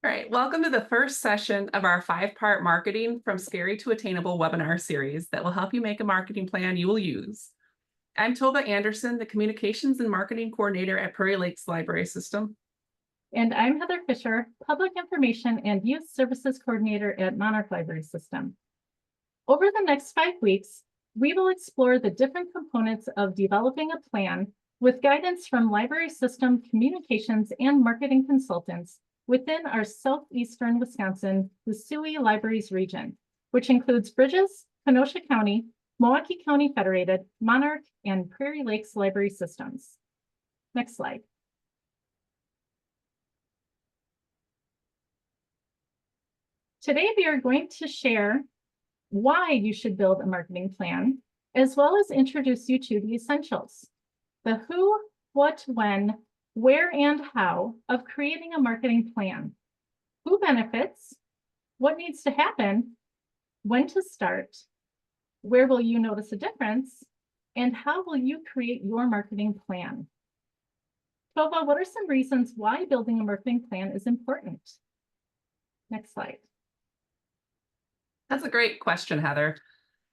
All right, welcome to the first session of our 5-part Marketing from Scary to Attainable webinar series that will help you make a marketing plan you will use. I'm Tovah Anderson, the Communications and Marketing Coordinator at Prairie Lakes Library System. And I'm Heather Fischer, Public Information and Youth Services Coordinator at Monarch Library System. Over the next 5 weeks, we will explore the different components of developing a plan with guidance from Library System communications and marketing consultants within our southeastern Wisconsin Usui Libraries region, which includes Bridges, Kenosha County, Milwaukee County Federated, Monarch, and Prairie Lakes Library Systems. Next slide. Today, we are going to share why you should build a marketing plan, as well as introduce you to the essentials: the who, what, when, where, and how of creating a marketing plan, who benefits, what needs to happen, when to start, where will you notice a difference, and how will you create your marketing plan. Tovah, what are some reasons why building a marketing plan is important? Next slide. That's a great question, Heather.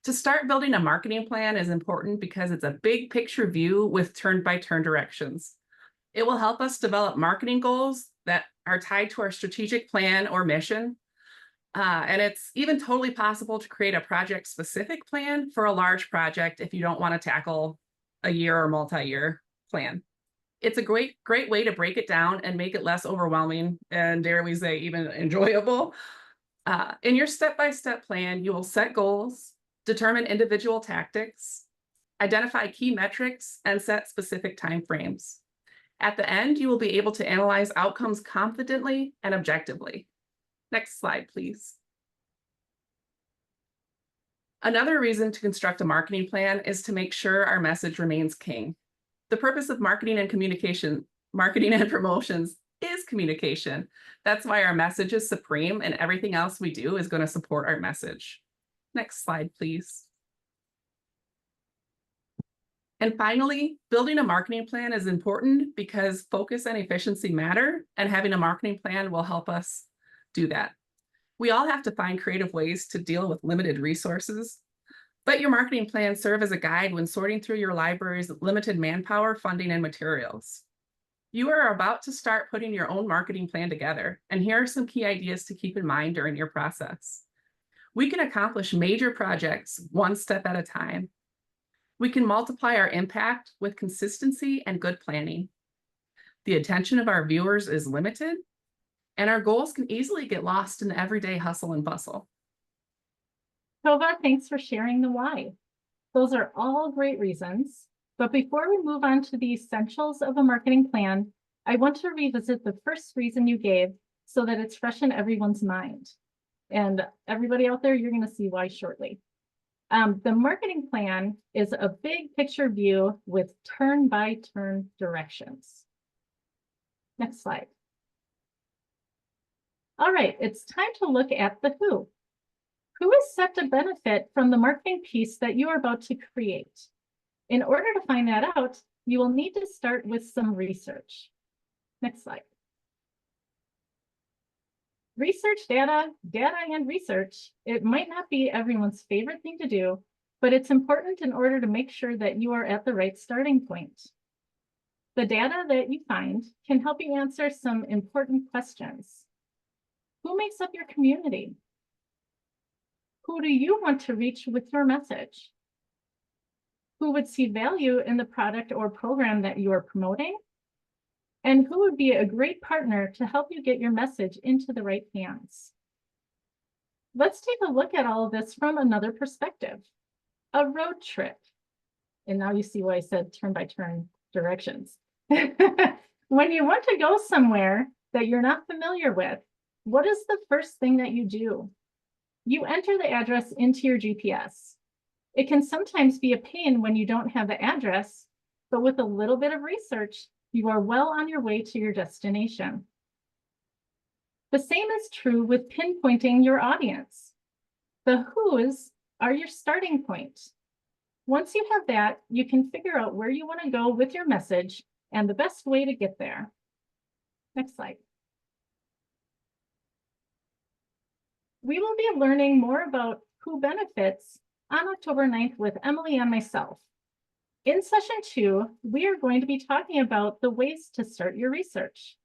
To start building a marketing plan is important because it's a big picture view with turn-by-turn directions. It will help us develop marketing goals that are tied to our strategic plan or mission. And it's even totally possible to create a project-specific plan for a large project if you don't want to tackle a year or multi-year plan. It's a great way to break it down and make it less overwhelming and, dare we say, even enjoyable. In your step-by-step plan, you will set goals, determine individual tactics, identify key metrics, and set specific timeframes. At the end, you will be able to analyze outcomes confidently and objectively. Next slide, please. Another reason to construct a marketing plan is to make sure our message remains king. The purpose of marketing and promotions is communication. That's why our message is supreme, and everything else we do is going to support our message. Next slide, please. And finally, building a marketing plan is important because focus and efficiency matter, and having a marketing plan will help us do that. We all have to find creative ways to deal with limited resources, but your marketing plans serve as a guide when sorting through your library's limited manpower, funding, and materials. You are about to start putting your own marketing plan together, and here are some key ideas to keep in mind during your process. We can accomplish major projects one step at a time. We can multiply our impact with consistency and good planning. The attention of our viewers is limited, and our goals can easily get lost in the everyday hustle and bustle. Tovah, thanks for sharing the why. Those are all great reasons. But before we move on to the essentials of a marketing plan, I want to revisit the first reason you gave so that it's fresh in everyone's mind. And everybody out there, you're going to see why shortly. The marketing plan is a big picture view with turn-by-turn directions. Next slide. All right, it's time to look at the who. Who is set to benefit from the marketing piece that you are about to create? In order to find that out, you will need to start with some research. Next slide. Research data and research. It might not be everyone's favorite thing to do, but it's important in order to make sure that you are at the right starting point. The data that you find can help you answer some important questions. Who makes up your community? Who do you want to reach with your message? Who would see value in the product or program that you are promoting? And who would be a great partner to help you get your message into the right hands? Let's take a look at all of this from another perspective. A road trip. And now you see why I said turn-by-turn directions. When you want to go somewhere that you're not familiar with, what is the first thing that you do? You enter the address into your GPS. It can sometimes be a pain when you don't have the address, but with a little bit of research, you are well on your way to your destination. The same is true with pinpointing your audience. The who's are your starting point. Once you have that, you can figure out where you want to go with your message and the best way to get there. Next slide. We will be learning more about who benefits on October 9th with Emily and myself. In session 2, we are going to be talking about the ways to start your research,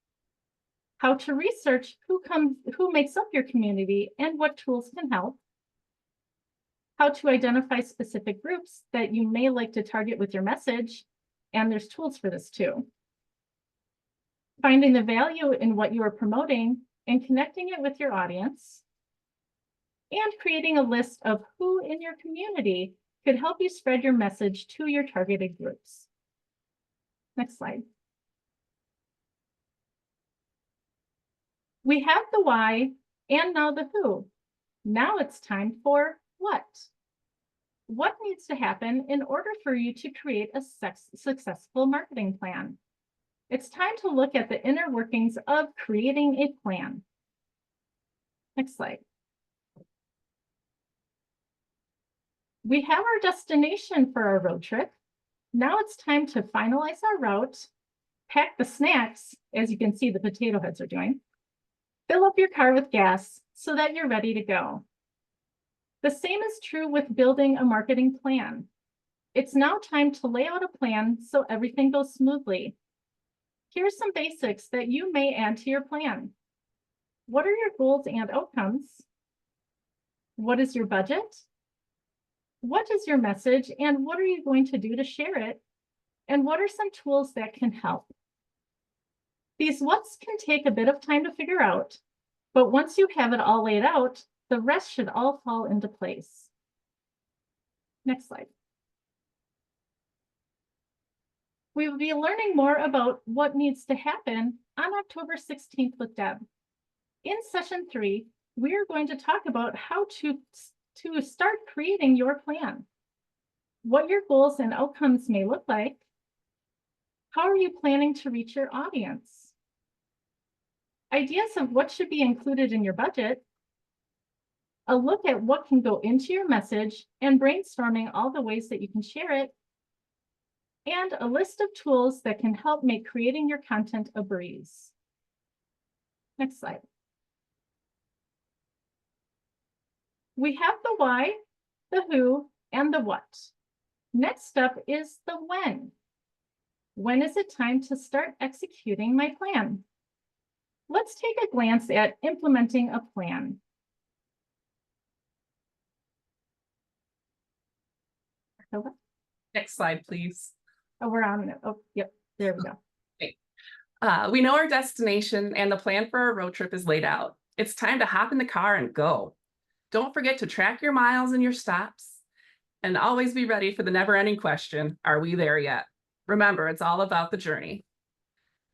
how to research who makes up your community and what tools can help, how to identify specific groups that you may like to target with your message, and there's tools for this too. Finding the value in what you are promoting and connecting it with your audience, and creating a list of who in your community could help you spread your message to your targeted groups. Next slide. We have the why and now the who. Now it's time for what. What needs to happen in order for you to create a successful marketing plan? It's time to look at the inner workings of creating a plan. Next slide. We have our destination for our road trip. Now it's time to finalize our route, pack the snacks, as you can see the potato heads are doing, fill up your car with gas so that you're ready to go. The same is true with building a marketing plan. It's now time to lay out a plan so everything goes smoothly. Here's some basics that you may add to your plan. What are your goals and outcomes? What is your budget? What is your message and what are you going to do to share it? And what are some tools that can help? These what's can take a bit of time to figure out, but once you have it all laid out, the rest should all fall into place. Next slide. We will be learning more about what needs to happen on October 16th with Deb. In session 3, we are going to talk about how to start creating your plan, what your goals and outcomes may look like, how are you planning to reach your audience, ideas of what should be included in your budget, a look at what can go into your message and brainstorming all the ways that you can share it, and a list of tools that can help make creating your content a breeze. Next slide. We have the why, the who, and the what. Next up is the when. When is it time to start executing my plan? Let's take a glance at implementing a plan. Tovah? Next slide, please. Oh, we're on it. Oh, yep, there we go. Okay. We know our destination and the plan for our road trip is laid out. It's time to hop in the car and go. Don't forget to track your miles and your stops, and always be ready for the never-ending question, are we there yet? Remember, it's all about the journey.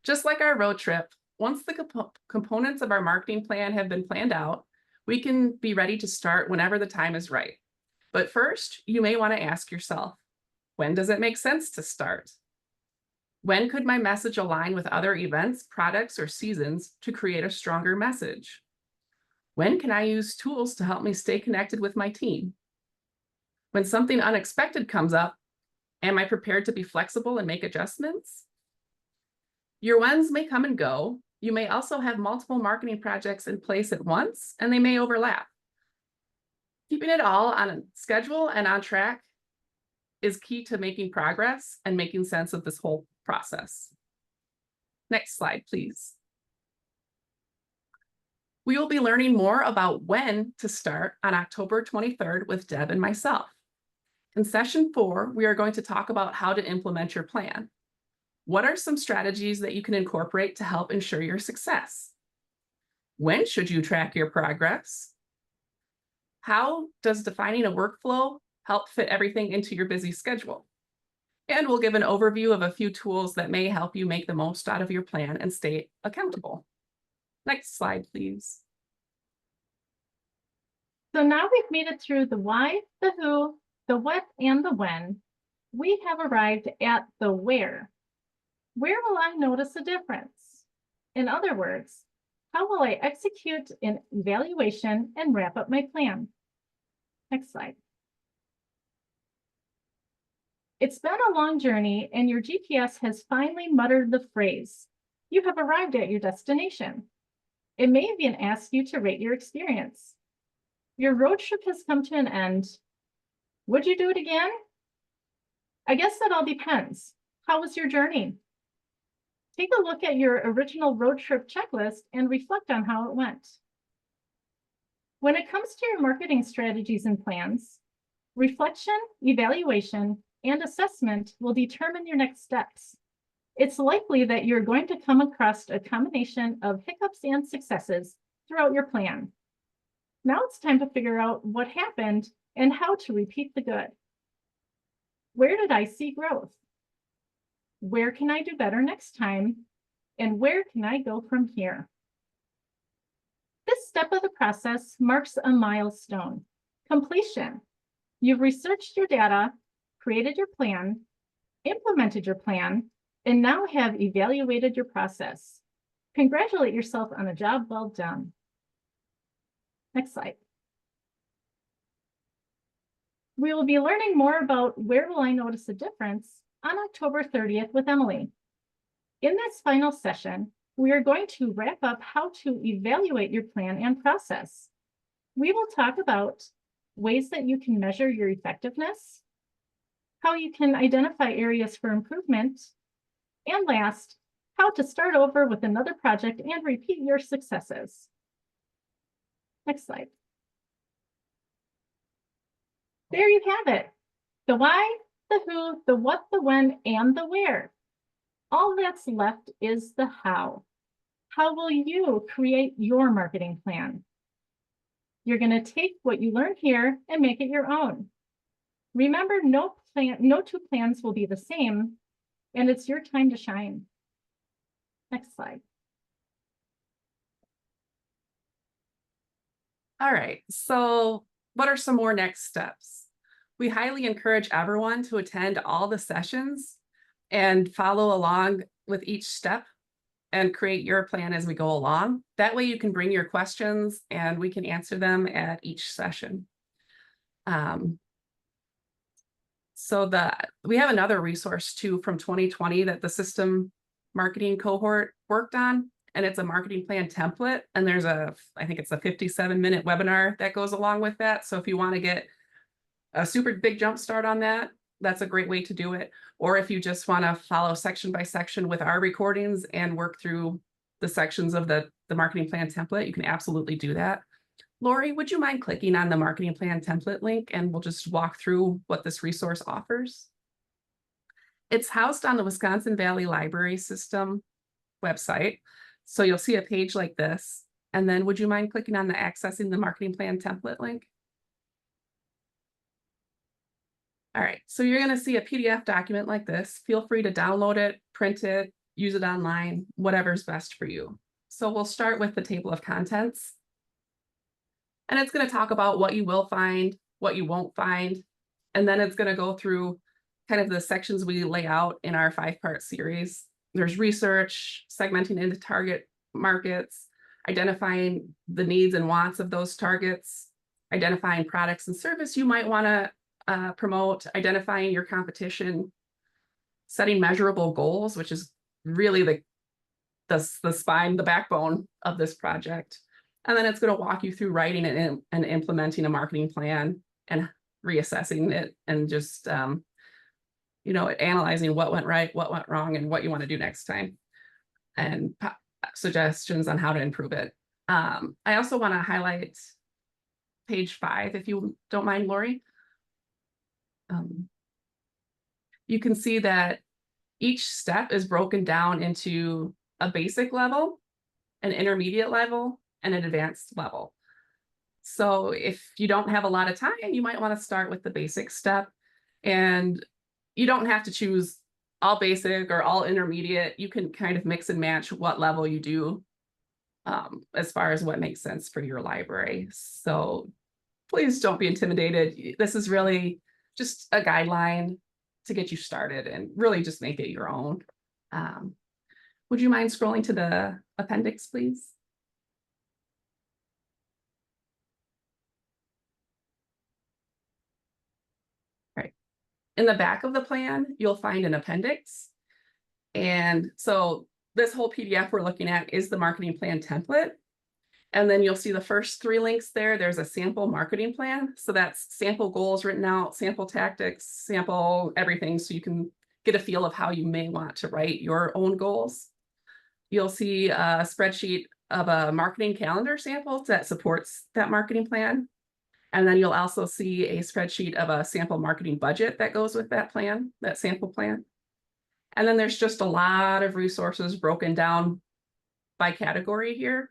Just like our road trip, once the components of our marketing plan have been planned out, we can be ready to start whenever the time is right. But first, you may want to ask yourself, when does it make sense to start? When could my message align with other events, products, or seasons to create a stronger message? When can I use tools to help me stay connected with my team? When something unexpected comes up, am I prepared to be flexible and make adjustments? Your whens may come and go. You may also have multiple marketing projects in place at once, and they may overlap. Keeping it all on a schedule and on track is key to making progress and making sense of this whole process. Next slide, please. We will be learning more about when to start on October 23rd with Deb and myself. In session 4, we are going to talk about how to implement your plan. What are some strategies that you can incorporate to help ensure your success? When should you track your progress? How does defining a workflow help fit everything into your busy schedule? And we'll give an overview of a few tools that may help you make the most out of your plan and stay accountable. Next slide, please. So now we've made it through the why, the who, the what, and the when. We have arrived at the where. Where will I notice a difference? In other words, how will I execute an evaluation and wrap up my plan? Next slide. It's been a long journey and your GPS has finally muttered the phrase. You have arrived at your destination. It may even ask you to rate your experience. Your road trip has come to an end. Would you do it again? I guess that all depends. How was your journey? Take a look at your original road trip checklist and reflect on how it went. When it comes to your marketing strategies and plans, reflection, evaluation, and assessment will determine your next steps. It's likely that you're going to come across a combination of hiccups and successes throughout your plan. Now it's time to figure out what happened and how to repeat the good. Where did I see growth? Where can I do better next time? And where can I go from here? This step of the process marks a milestone, completion. You've researched your data, created your plan, implemented your plan, and now have evaluated your process. Congratulate yourself on a job well done. Next slide. We will be learning more about where will I notice a difference on October 30th with Emily. In this final session, we are going to wrap up how to evaluate your plan and process. We will talk about ways that you can measure your effectiveness, how you can identify areas for improvement, and last, how to start over with another project and repeat your successes. Next slide. There you have it. The why, the who, the what, the when, and the where. All that's left is the how. How will you create your marketing plan? You're going to take what you learned here and make it your own. Remember, no two plans will be the same, and it's your time to shine. Next slide. All right, so what are some more next steps? We highly encourage everyone to attend all the sessions and follow along with each step and create your plan as we go along. That way you can bring your questions and we can answer them at each session. So we have another resource too from 2020 that the system marketing cohort worked on, and it's a marketing plan template. And there's I think it's a 57-minute webinar that goes along with that. So if you want to get a super big jump start on that, that's a great way to do it. Or if you just want to follow section by section with our recordings and work through the sections of the marketing plan template, you can absolutely do that. Lori, would you mind clicking on the marketing plan template link and we'll just walk through what this resource offers? It's housed on the Wisconsin Valley Library System website. So you'll see a page like this. And then would you mind clicking on the accessing the marketing plan template link? All right, so you're going to see a PDF document like this. Feel free to download it, print it, use it online, whatever's best for you. So we'll start with the table of contents. And it's going to talk about what you will find, what you won't find. And then it's going to go through kind of the sections we lay out in our 5-part series. There's research, segmenting into target markets, identifying the needs and wants of those targets, identifying products and service you might want to promote, identifying your competition, setting measurable goals, which is really the spine, the backbone of this project. And then it's going to walk you through writing and implementing a marketing plan and reassessing it and just, analyzing what went right, what went wrong, and what you want to do next time, and suggestions on how to improve it. I also want to highlight page 5, if you don't mind, Lori. You can see that each step is broken down into a basic level, an intermediate level, and an advanced level. So if you don't have a lot of time, you might want to start with the basic step, and you don't have to choose all basic or all intermediate. You can kind of mix and match what level you do as far as what makes sense for your library. So please don't be intimidated. This is really just a guideline to get you started and really just make it your own. Would you mind scrolling to the appendix, please? All right. In the back of the plan, you'll find an appendix. And so this whole PDF we're looking at is the marketing plan template. And then you'll see the first 3 links there. There's a sample marketing plan. So that's sample goals written out, sample tactics, sample everything. So you can get a feel of how you may want to write your own goals. You'll see a spreadsheet of a marketing calendar sample that supports that marketing plan. And then you'll also see a spreadsheet of a sample marketing budget that goes with that plan, that sample plan. And then there's just a lot of resources broken down by category here.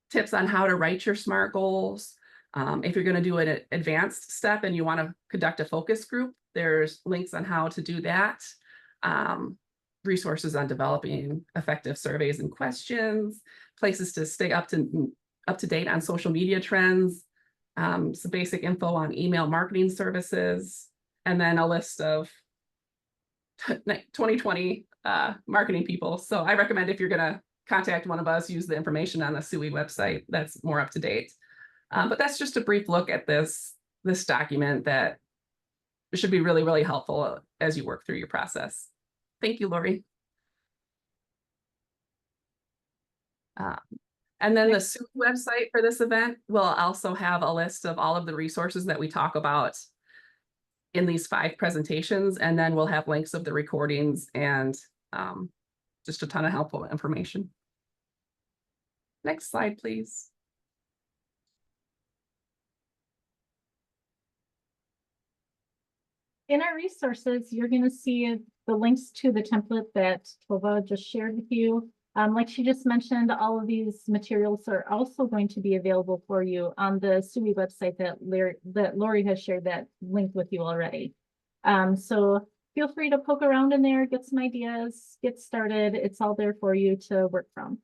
Tips on how to write your SMART goals. If you're going to do an advanced step and you want to conduct a focus group, there's links on how to do that. Resources on developing effective surveys and questions, places to stay up to date on social media trends, some basic info on email marketing services, and then a list of 2020 marketing people. So I recommend if you're going to contact one of us, use the information on the SUI website. That's more up to date. But that's just a brief look at this document that should be really, really helpful as you work through your process. Thank you, Lori. And then the SUI website for this event will also have a list of all of the resources that we talk about in these 5 presentations, and then we'll have links of the recordings and just a ton of helpful information. Next slide, please. In our resources, you're going to see the links to the template that Tovah just shared with you. Like she just mentioned, all of these materials are also going to be available for you on the SUI website that Lori has shared that link with you already. So feel free to poke around in there, get some ideas, get started. It's all there for you to work from.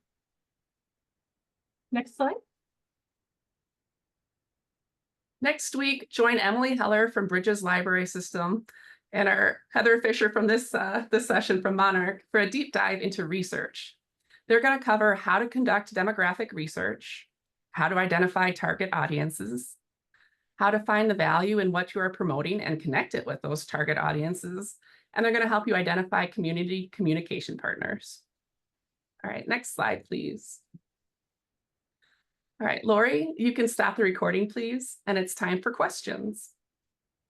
Next slide. Next week, join Emily Heller from Bridges Library System and our Heather Fischer from this session from Monarch for a deep dive into research. They're going to cover how to conduct demographic research, how to identify target audiences, how to find the value in what you are promoting and connect it with those target audiences, and they're going to help you identify community communication partners. All right, next slide, please. All right, Lori, you can stop the recording, please, and it's time for questions.